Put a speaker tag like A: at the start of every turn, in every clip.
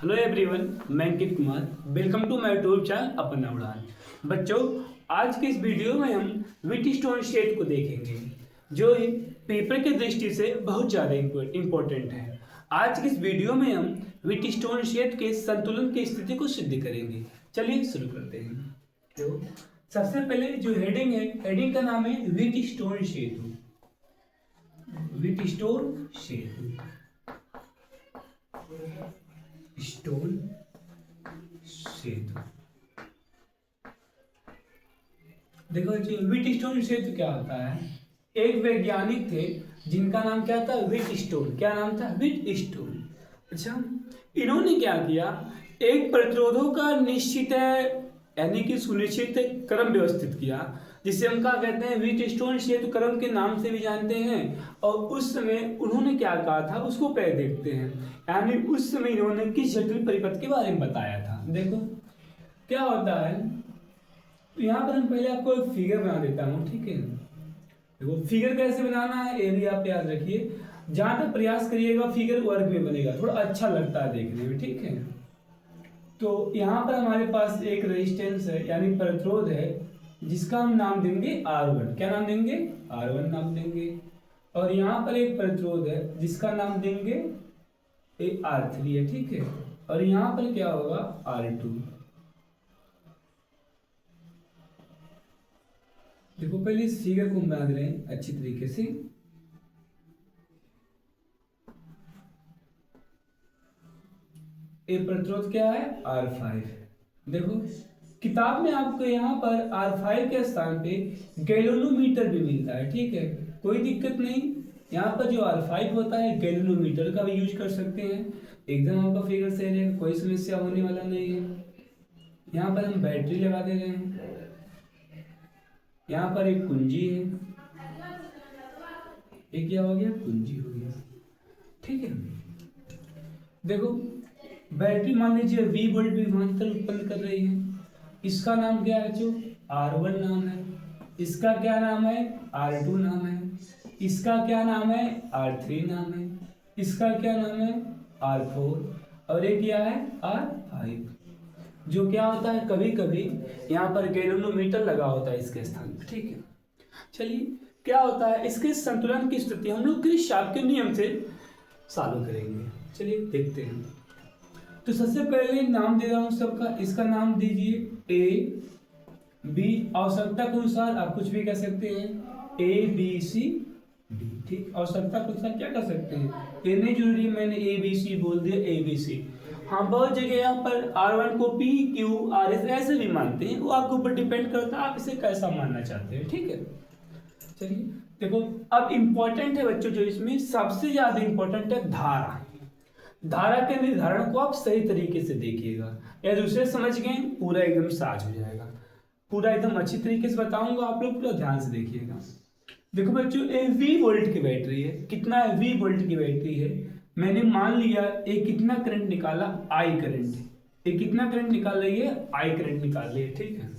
A: Hello everyone, मैं Ankit Kumar. Welcome to my YouTube channel Apna Udaan. बच्चों, आज के इस वीडियो में हम व्हीटस्टोन शेड को देखेंगे, जो पेपर की दृष्टि से बहुत ज़्यादा इम्पोर्टेंट है। आज के इस वीडियो में हम व्हीटस्टोन शेड के संतुलन की स्थिति को सिद्ध करेंगे। चलिए शुरू करते हैं। तो सबसे पहले जो हेडिंग है, हेडिंग का नाम है व्हीटस्टोन सेतु। व्हीटस्टोन सेतु, स्टोन सेतु। देखो जी, व्हीटस्टोन सेतु क्या होता है? एक वैज्ञानिक थे जिनका नाम क्या था? व्हीटस्टोन। क्या नाम था? व्हीटस्टोन। अच्छा, इन्होंने क्या किया? एक प्रतिरोधों का निश्चित यानी कि सुनिश्चित क्रम व्यवस्थित किया, जिसे हम क्या कहते हैं? व्हीटस्टोन सेतु क्रम के नाम से भी जानते हैं। और उस समय उन्होंने क्या कहा था उसको पहले देखते हैं। यानी उस समय इन्होंने किस जटिल परिपथ के बारे में बताया था। देखो क्या होता है, तो यहाँ पर हम पहले आपको एक फिगर बना देता हूँ, ठीक है? देखो फिगर कैसे बनाना है ये भी आप याद रखिए। जहाँ तक प्रयास करिएगा फिगर वर्ग में बनेगा, थोड़ा अच्छा लगता है देखने में, ठीक है? तो यहाँ पर हमारे पास एक रेजिस्टेंस है यानी प्रतिरोध है, जिसका हम नाम देंगे R1। क्या नाम देंगे? R1 नाम देंगे। और यहाँ पर एक प्रतिरोध है जिसका नाम देंगे R3 है, ठीक है? और यहाँ पर क्या होगा? R2। देखो पहले इस फिगर को बना दे रहे हैं अच्छी तरीके से। ये प्रतिरोध क्या है? R5। देखो किताब में आपको यहाँ पर R5 के स्थान पे गैलोनोमीटर भी मिलता है, ठीक है? कोई दिक्कत नहीं। यहाँ पर जो R5 होता है गैलोनोमीटर का भी यूज कर सकते हैं। एकदम आपका फिगर सही रहेगा, कोई समस्या होने वाला नहीं है। यहाँ पर हम बैटरी लगा दे रहे हैं। यहाँ पर एक कुंजी है, ये क्या हो गया? कुंजी हो गया, ठीक है? देखो बैटरी मान लीजिए V वोल्ट विभवांतर उत्पन्न कर रही है। इसका नाम क्या है? जो R1 नाम है। इसका क्या नाम है? R2 नाम है। इसका क्या नाम है? R3 नाम है। इसका क्या नाम है? R4। और ये क्या है? R5। जो क्या होता है, कभी कभी यहाँ पर गैलोनोमीटर लगा होता है इसके स्थान पर, ठीक है? चलिए क्या होता है, इसके संतुलन की स्थिति हम लोग किरचॉफ के नियम से चालू करेंगे। चलिए देखते हैं। तो सबसे पहले नाम दे रहा हूं सबका। इसका नाम दीजिए A B। आवश्यकता के अनुसार आप कुछ भी कह सकते हैं, A B C D, ठीक? आवश्यकता के अनुसार क्या कर सकते हैं? ये नहीं जरूरी मैंने A B C बोल दिया, A B C। हाँ, बहुत जगह यहाँ पर R1 को P Q R S ऐसे भी मानते हैं, वो आपके ऊपर डिपेंड करता है आप इसे कैसा मानना चाहते हैं, ठीक है? चलिए देखो, अब इम्पोर्टेंट है बच्चों, जो इसमें सबसे ज्यादा इम्पोर्टेंट है धारा। धारा के निर्धारण को आप सही तरीके से देखिएगा, या दूसरे समझ गए पूरा एकदम साज हो जाएगा। पूरा एकदम अच्छी तरीके से बताऊंगा, आप लोग पूरा ध्यान से देखिएगा। देखो बच्चों, ये V वोल्ट की बैटरी है। कितना है? V वोल्ट की बैटरी है। मैंने मान लिया ये कितना करंट निकाला? I current. ये कितना करंट निकाल रही है? I करंट निकाल रही है, ठीक है?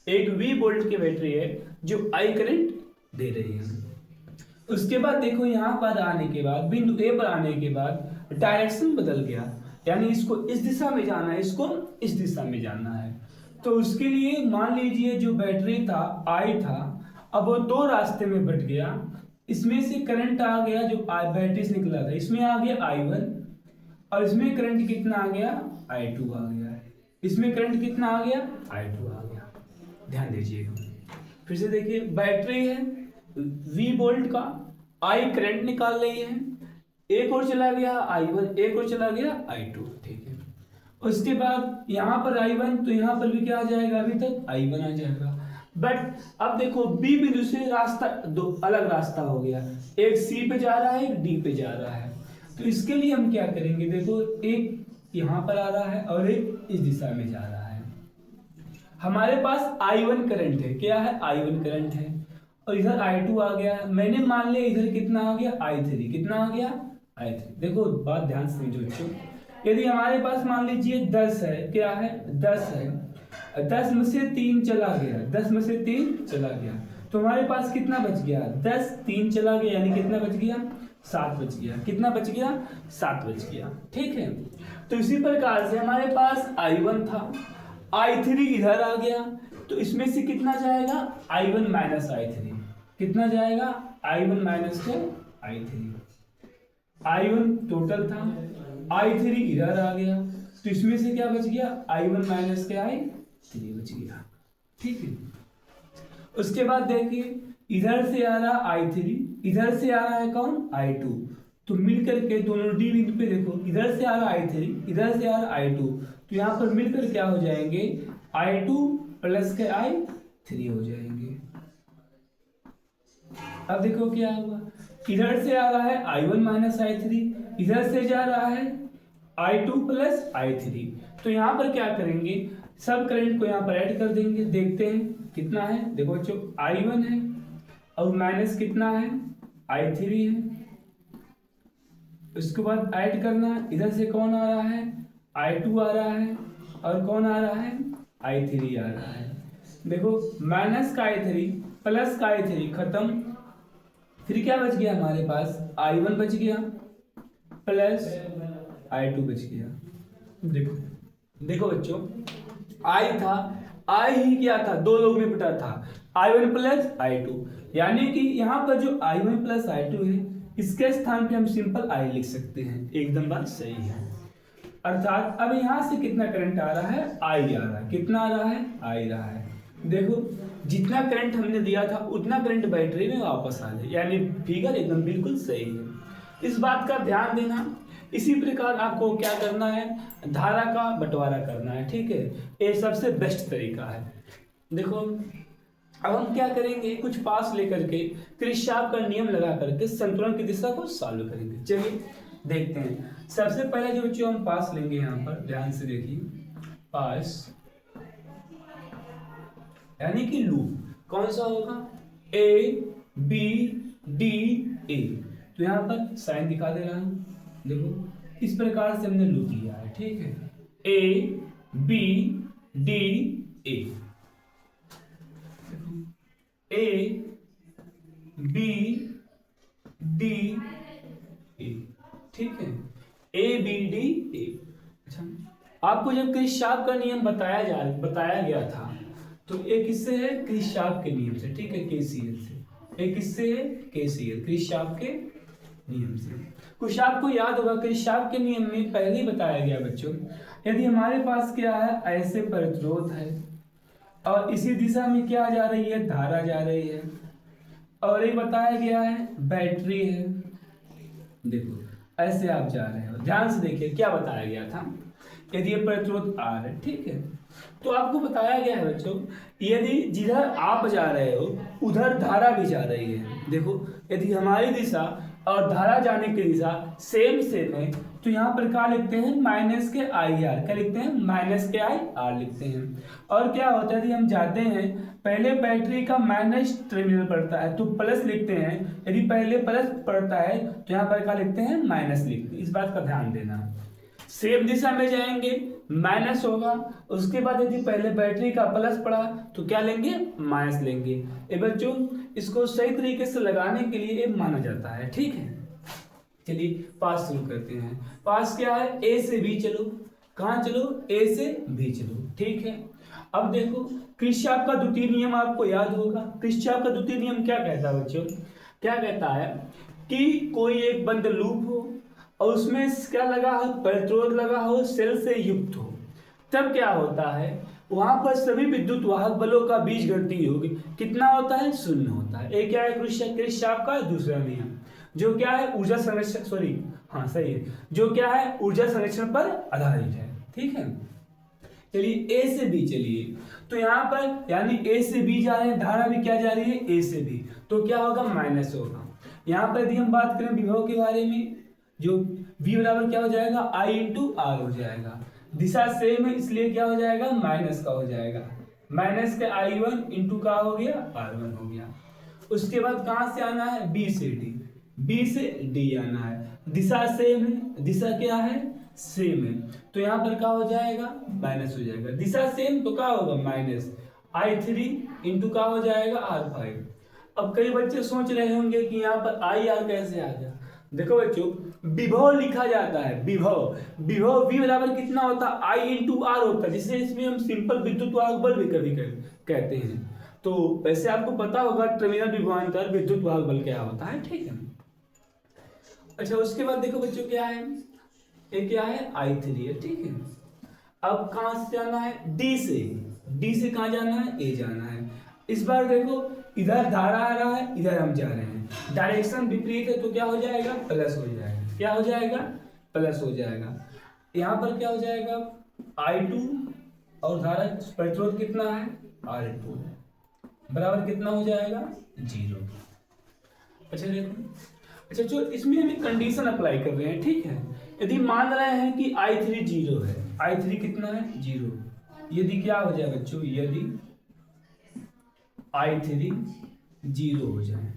A: एक V वोल्ट की बैटरी है जो I करंट दे रही है। उसके बाद देखो यहाँ पर आने के बाद, बिंदु A पर आने के बाद डायरेक्शन बदल गया, यानी इसको इस दिशा में जाना है, इसको इस दिशा में जाना है। तो उसके लिए मान लीजिए जो बैटरी था I था, अब वो दो रास्ते में बट गया। इसमें से करंट आ गया जो बैटरी से निकला था, इसमें आ गया I1। और इसमें करंट कितना आ गया? I2 आ गया। इसमें करंट कितना आ गया? I2 आ गया। ध्यान दीजिएगा, फिर से देखिए। बैटरी है V वोल्ट का, I करंट निकाल रही है। एक और चला गया I1, एक और चला गया I2, ठीक है? उसके बाद यहाँ पर I1, तो यहाँ पर भी क्या आ जाएगा? अभी तक I1 आ जाएगा। बट अब देखो B बिंदु से रास्ता दो अलग रास्ता हो गया, एक C पे जा रहा है, एक D पे जा रहा है। तो इसके लिए हम क्या करेंगे? देखो एक यहाँ पर आ रहा है और एक इस दिशा में जा रहा है। हमारे पास I1 करंट है। क्या है? I1 करंट है। और इधर I2 आ गया। मैंने मान लिया इधर कितना आ गया? I3। कितना आ गया? I3। देखो बात ध्यान से समझो बच्चों। यदि हमारे पास मान लीजिए 10 है, क्या है? 10 है, 10 में से 3 चला गया, 10 में से 3 चला गया, तो हमारे पास कितना बच गया? 10, 3 चला गया, यानी कितना बच गया? 7 बच गया। कितना बच गया? 7 बच गया, ठीक है? तो इसी प्रकार से हमारे पास I1 था, I3 इधर आ गया, तो इसमें से कितना जाएगा I1 माइनस I3, कितना जाएगा I1 माइनस के I3, I1 टोटल था, I3 इधर आ गया, तो इसमें से क्या बच गया I1 माइनस के I3 बच गया। ठीक है, उसके बाद देखिए इधर से आ रहा I3, इधर से आ रहा है कौन I2, तो मिलकर के दोनों डी बिंदु पे देखो, इधर से आ रहा I3, इधर से आ रहा I2, तो यहाँ पर मिलकर क्या हो जाएंगे I2 प्लस के I3 हो जाएंगे। अब देखो क्या हुआ, इधर से आ रहा है I1 माइनस I3, इधर से जा रहा है I2 प्लस I3, तो यहाँ पर क्या करेंगे सब करंट को यहाँ पर ऐड कर देंगे, देखते हैं कितना है। देखो बच्चों I1 है और माइनस कितना है I3 है, उसके बाद ऐड करना, इधर से कौन आ रहा है I2 आ रहा है और कौन आ रहा है I3 आ रहा है। देखो माइनस का I3 प्लस का I3 खत्म, फिर क्या बच गया हमारे पास I1 बच गया प्लस I2 बच गया। देखो देखो बच्चों I था, I ही क्या था दो लोग में बटा था I1 प्लस I2, यानी कि यहाँ पर जो I1 प्लस I2 है इसके स्थान पे हम सिंपल I लिख सकते हैं, एकदम बात सही है। अर्थात अब यहाँ से कितना करंट आ रहा है I आ रहा है, कितना आ रहा है I रहा है। देखो जितना करंट हमने दिया था उतना करंट बैटरी में वापस आ जाए, यानी फिगर एकदम बिल्कुल सही है। इस बात का ध्यान देना। इसी प्रकार आपको क्या करना है धारा का बंटवारा करना है, ठीक है, ये सबसे बेस्ट तरीका है। देखो अब हम क्या करेंगे कुछ पास लेकर के किरचॉफ का नियम लगा करके संतुलन की दिशा को सॉल्व करेंगे। चलिए देखते हैं। सबसे पहले जो बच्चों हम पास लेंगे यहाँ पर ध्यान से देखिए, पास यानी कि लूप कौन सा होगा A B D A, तो यहाँ पर साइन दिखा दे रहा हूँ। देखो इस प्रकार से हमने लूप लिया है, ठीक है, A B D A, A B D A, ठीक है, A B D A। अच्छा आपको जब किरचॉफ का नियम बताया गया था तो एक किससे है किरचॉफ के नियम से, ठीक है, केसीएल से, एक किससे है केसीएल किरचॉफ के नियम से। कुछ आपको याद होगा किरचॉफ के नियम में पहले ही बताया गया बच्चों, यदि हमारे पास क्या है ऐसे प्रतिरोध है और इसी दिशा में क्या जा रही है धारा जा रही है, और ये बताया गया है बैटरी है। देखो ऐसे आप जा रहे हो, ध्यान से देखिए क्या बताया गया था, यदि ये प्रतिरोध R है, ठीक है, तो आपको बताया गया है बच्चों यदि जिधर आप जा रहे हो उधर धारा भी जा रही है। देखो यदि हमारी दिशा और धारा जाने की दिशा सेम है तो यहाँ पर क्या लिखते हैं माइनस के IR, क्या लिखते हैं माइनस के IR लिखते हैं। और क्या होता है यदि हम जाते हैं पहले बैटरी का माइनस टर्मिनल पड़ता है तो प्लस लिखते हैं, यदि पहले प्लस पड़ता है तो यहाँ पर क्या लिखते हैं माइनस लिखते हैं। इस बात का ध्यान देना, सेम दिशा में जाएंगे माइनस होगा, उसके बाद यदि पहले बैटरी का प्लस पड़ा तो क्या लेंगे माइनस लेंगे। ये बच्चों इसको सही तरीके से लगाने के लिए ये माना जाता है, ठीक है। चलिए पास शुरू करते हैं। पास क्या है A से B चलो, कहाँ चलो A से B चलो, ठीक है। अब देखो किरचॉफ का द्वितीय नियम आपको याद होगा। किरचॉफ का द्वितीय नियम क्या कहता है बच्चों, क्या कहता है कि कोई एक बंद लूप हो और उसमें क्या लगा हो प्रतिरोध लगा हो सेल से युक्त हो, तब क्या होता है वहां पर सभी विद्युत वाहक बलों का बीजगणितीय योग कितना होता है शून्य होता है। एक क्या है किरचॉफ का दूसरा नियम जो क्या है ऊर्जा संरक्षण सही है, जो क्या है ऊर्जा संरक्षण पर आधारित है, ठीक है। चलिए A से B चलिए, तो यहाँ पर यानी A से B जा रहे हैं, धारा भी क्या जा रही है A से B, तो क्या होगा माइनस होगा। यहाँ पर यदि हम बात करें विभव के बारे में, जो V बराबर क्या हो जाएगा I इंटू R हो जाएगा, दिशा सेम है इसलिए क्या हो जाएगा माइनस का हो जाएगा, माइनस के I1 इंटू का हो गया R1 हो गया। उसके बाद कहाँ से आना है B से D, B से D आना है, दिशा सेम है, दिशा क्या है सेम है, तो यहाँ पर क्या हो जाएगा माइनस हो जाएगा, दिशा सेम तो क्या होगा माइनस I3 इंटू का हो जाएगा R5। अब कई बच्चे सोच रहे होंगे कि यहाँ पर IR कैसे आ गया, देखो बच्चों, विभव लिखा जाता है, विभव, विभव v बराबर कितना होता है, I इंटू आर होता है, जिसे इसमें हम सिंपल विद्युत वाहक बल भी कभी कहते हैं। तो वैसे आपको पता होगा टर्मिनल विभवांतर विद्युत वाहक बल क्या होता है, ठीक है। अच्छा, उसके बाद देखो बच्चों क्या है, ये क्या है, I3 है, ठीक है। अब कहां से जाना है, डी से कहां जाना है, ए जाना है। इस बार देखो, इधर धारा आ रहा है, इधर हम जा रहे हैं, डायरेक्शन विपरीत है, तो क्या हो जाएगा, प्लस हो जाएगा। क्या हो जाएगा, प्लस हो जाएगा। यहाँ पर क्या हो जाएगा, I2 और धारा प्रतिरोध कितना है, R2 बराबर कितना हो जाएगा, 0। अच्छा देखो, अच्छा जो इसमें हम कंडीशन अप्लाई कर रहे हैं, ठीक है। यदि मान रहे हैं कि I3 0 है, I3 कितना है, 0, यदि क्या हो जाए बच्चों, यदि I3 0 हो जाए,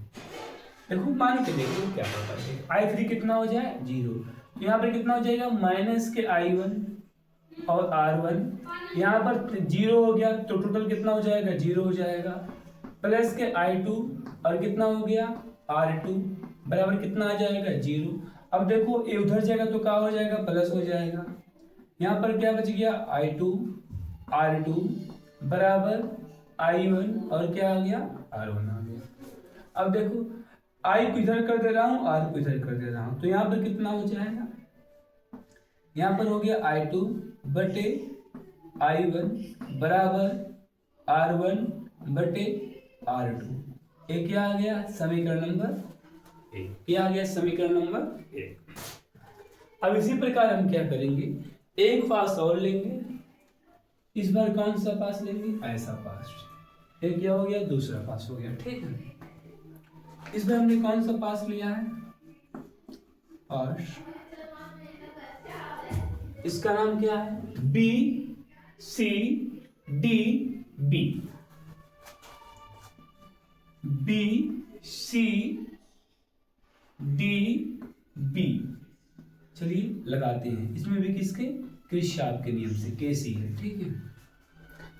A: देखो मान के देखो क्या होता है, I3 कितना हो जाए, 0, यहाँ पर कितना हो जाएगा, माइनस के I1 और R1, यहाँ पर 0 हो गया तो टोटल कितना हो जाएगा, 0 हो जाएगा, प्लस के I2 और कितना हो गया, R2 बराबर कितना आ जाएगा, 0। अब देखो ये उधर जाएगा तो क्या हो जाएगा, प्लस हो जाएगा। यहाँ पर क्या बच गया, I2 R2 बराबर I1 और क्या आ गया, R1 आ गया। अब देखो I को इधर कर दे रहा हूँ, R को इधर कर दे रहा हूँ, तो यहाँ पर कितना हो जाएगा, यहाँ पर हो गया I2 बटे I1 बराबर R1 बटे R2। ये क्या आ गया, समीकरण नंबर 1। क्या आ गया, समीकरण नंबर 1। अब इसी प्रकार हम क्या करेंगे, एक पास और लेंगे, इस बार कौन सा पास लेंगे, ऐसा पास। एक क्या हो गया, दूसरा पास हो गया, ठीक है। इस बार हमने कौन सा पास लिया है, पास, इसका नाम क्या है, B C D B, B C D B. चलिए लगाते हैं, इसमें भी किसके, किरचॉफ के नियम से, केसी है, ठीक है।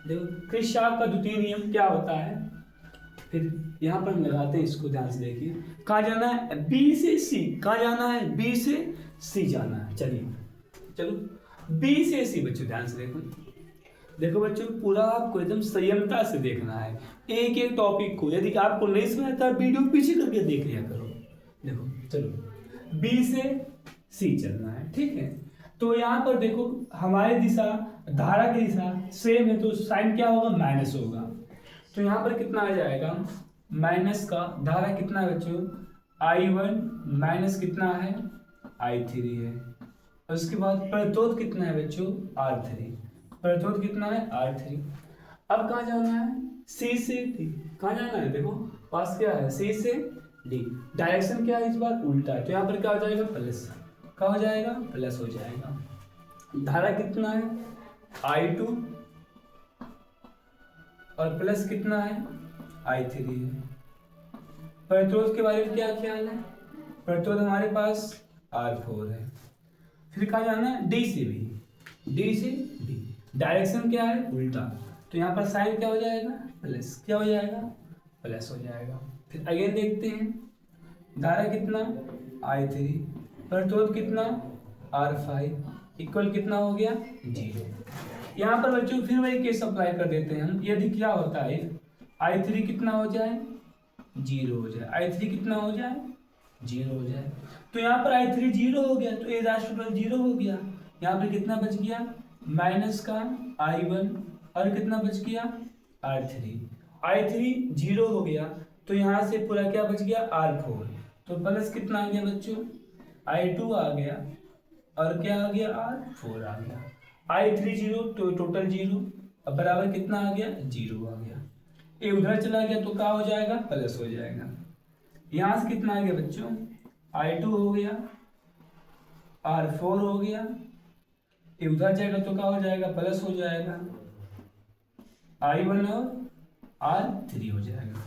A: देखो किरचॉफ का द्वितीय नियम क्या होता है, फिर यहाँ पर हम लगाते हैं, इसको ध्यान से देखिए। कहाँ जाना है, बी से सी, कहाँ जाना है, बी से सी जाना है। चलिए चलो बी से सी, बच्चों ध्यान से देखो, देखो बच्चों पूरा आपको एकदम संयमता से देखना है एक एक टॉपिक को। यदि आपको नहीं समझ आता, वीडियो पीछे करके देख लिया करो। देखो चलो बी से सी चलना है, ठीक है। तो यहाँ पर देखो हमारी दिशा, धारा की दिशा सेम है, तो साइन क्या होगा, माइनस होगा। तो यहाँ पर कितना आ जाएगा, माइनस का धारा कितना है बच्चों, I1 माइनस कितना है, I3 है। और उसके बाद प्रतिरोध कितना है बच्चों, R3, प्रतिरोध कितना है, R3। अब कहाँ जाना है, C से D, कहाँ जाना है, देखो पास क्या है, C से D, डायरेक्शन क्या है इस बार, उल्टा है, तो यहाँ पर क्या हो जाएगा, प्लस, क्या हो जाएगा, प्लस हो जाएगा। धारा कितना है, I2 और प्लस कितना है, I3 है। प्रतिरोध के बारे में क्या ख्याल है, प्रतिरोध हमारे पास R4 है। फिर कहाँ जाना है, D से B, D से B, डायरेक्शन क्या है, उल्टा, तो यहाँ पर साइन क्या हो जाएगा, प्लस, क्या हो जाएगा, प्लस हो जाएगा। फिर अगेन देखते हैं, धारा कितना, I3, प्रतिरोध कितना, R5 इक्वल कितना हो गया, 0। यहाँ पर बच्चों फिर वही केस अप्लाई कर देते हैं हम। यदि क्या होता है, I3 कितना हो जाए, 0 हो जाए, I3 कितना हो जाए, 0 हो जाए, तो यहाँ पर I3 0 हो गया, तो A राशिफल 0 हो गया। यहाँ पर कितना बच गया, माइनस का I1 और कितना बच गया, I3 0 हो गया, तो यहाँ से पूरा क्या बच गया, R4, तो प्लस कितना आ गया बच्चों, I2 आ गया और क्या आ गया, R4 आ गया। I3 0 तो टोटल 0, अब बराबर कितना आ गया, 0 आ गया। ये उधर चला गया तो क्या हो जाएगा, प्लस हो जाएगा। यहाँ से कितना आ गया बच्चों, I2 हो गया, R4 हो गया, ये उधर जाएगा तो क्या हो जाएगा, प्लस हो जाएगा, I1 और R3 हो जाएगा।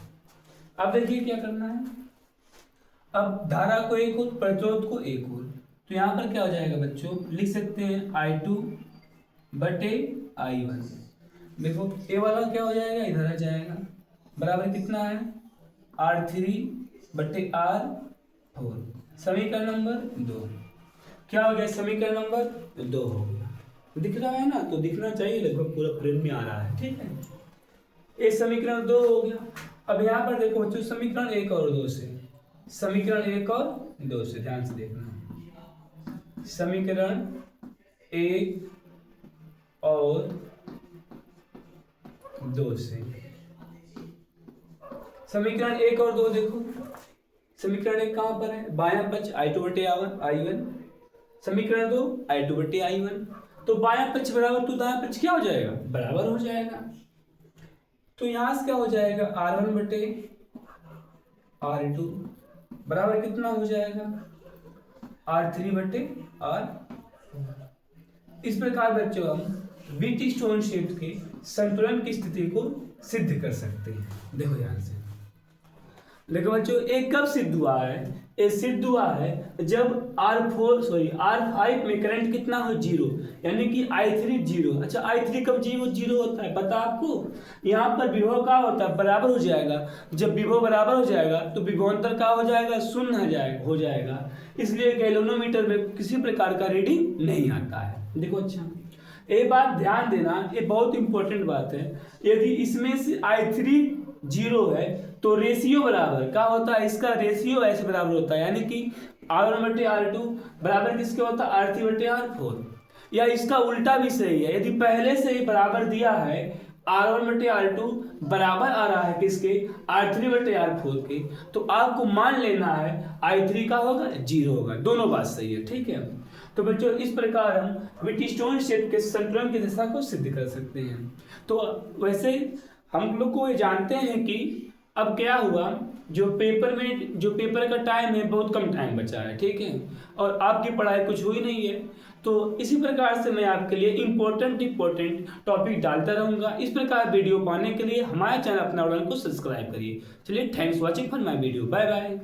A: अब देखिए क्या करना है, अब धारा को एक और, प्रतिरोध को एक और, तो यहाँ पर क्या हो जाएगा बच्चों, लिख सकते हैं I2 बटे I1। देखो ए वाला क्या हो जाएगा, इधर आ जाएगा, बराबर कितना है, R3 बटे R4। समीकरण नंबर 2 क्या हो गया, समीकरण नंबर 2 हो गया। दिख रहा है ना, तो दिखना चाहिए, लगभग पूरा फ्रेम में आ रहा है, ठीक है। ये समीकरण 2 हो गया। अब यहाँ पर देखो बच्चों, समीकरण 1 और 2 से, समीकरण 1 और 2 से ध्यान से देखना, समीकरण 1 और 2 से, समीकरण 1 और 2 देखो, समीकरण 1 कहां पर है, बायां पक्ष I2 बटे I1, समीकरण 2 I2 बटे I1, तो बायां पक्ष बराबर टू दायां पक्ष क्या हो जाएगा, बराबर हो जाएगा। तो यहां से क्या हो जाएगा, R1 बटे R2 बराबर कितना हो जाएगा, R3 बटे R। इस प्रकार बच्चों हम व्हीटस्टोन क्षेत्र के संतुलन की स्थिति को सिद्ध कर सकते हैं। देखो ध्यान से, देखो बच्चों, एक कब सिद्ध हुआ है, ये सिद्ध हुआ है जब R5 में करंट कितना हो, 0, यानी कि I3 0। अच्छा, I3 कब 0 होता है पता आपको, यहाँ पर विभव क्या होता है, बराबर हो जाएगा। जब विभव बराबर हो जाएगा तो विभवांतर क्या हो जाएगा, शून्य हो जाएगा। इसलिए गैल्वेनोमीटर में किसी प्रकार का रीडिंग नहीं आता है। देखो अच्छा, एक बात ध्यान देना, ये बहुत इंपॉर्टेंट बात है, यदि इसमें से I3 0 है तो रेशियो बराबर क्या होता है, इसका रेशियो ऐसे बराबर होता है, यानी कि R1 बटे R2 बराबर किसके होता है, R3 बटे R4। या इसका उल्टा भी सही है, यदि पहले से ही बराबर दिया है R1 बटे R2 बराबर आ रहा है किसके, R3 बटे R4 के, तो आपको मान लेना है I3 का होगा 0 होगा, दोनों बात सही है, ठीक है। तो बच्चों इस प्रकार हम व्हीटस्टोन क्षेत्र के संतुलन की दशा को सिद्ध कर सकते हैं। तो वैसे हम लोग को ये जानते हैं कि अब क्या हुआ, जो पेपर का टाइम है बहुत कम टाइम बचा है, ठीक है, और आपकी पढ़ाई कुछ हुई नहीं है। तो इसी प्रकार से मैं आपके लिए इम्पोर्टेंट टॉपिक डालता रहूंगा। इस प्रकार वीडियो पाने के लिए हमारे चैनल अपना को सब्सक्राइब करिए। चलिए, thanks watching for my video, bye bye.